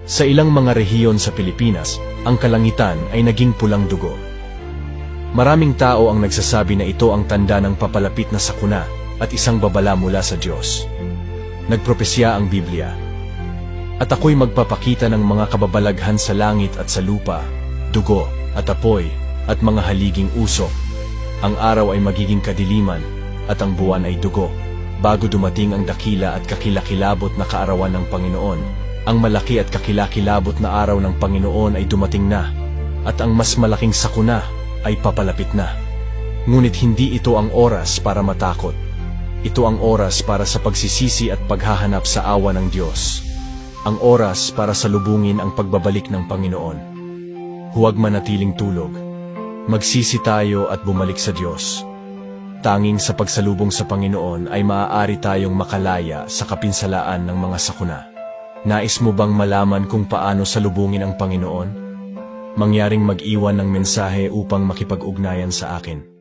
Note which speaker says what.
Speaker 1: Sa ilang mga rehiyon sa Pilipinas, ang kalangitan ay naging pulang dugo. Maraming tao ang nagsasabi na ito ang tanda ng papalapit na sakuna at isang babala mula sa Diyos. Nagpropesya ang Biblia. At ako'y magpapakita ng mga kababalaghan sa langit at sa lupa, dugo at apoy at mga haliging usok. Ang araw ay magiging kadiliman at ang buwan ay dugo, bago dumating ang dakila at kakilakilabot na kaarawan ng Panginoon. Ang malaki at kakilakilabot na araw ng Panginoon ay dumating na, at ang mas malaking sakuna ay papalapit na. Ngunit hindi ito ang oras para matakot. Ito ang oras para sa pagsisisi at paghahanap sa awa ng Diyos. Ang oras para salubungin ang pagbabalik ng Panginoon. Huwag manatiling tulog. Magsisi tayo at bumalik sa Diyos. Tanging sa pagsalubong sa Panginoon ay maaari tayong makalaya sa kapinsalaan ng mga sakuna. Nais mo bang malaman kung paano salubungin ang Panginoon? Mangyaring mag-iwan ng mensahe upang makipag-ugnayan sa akin.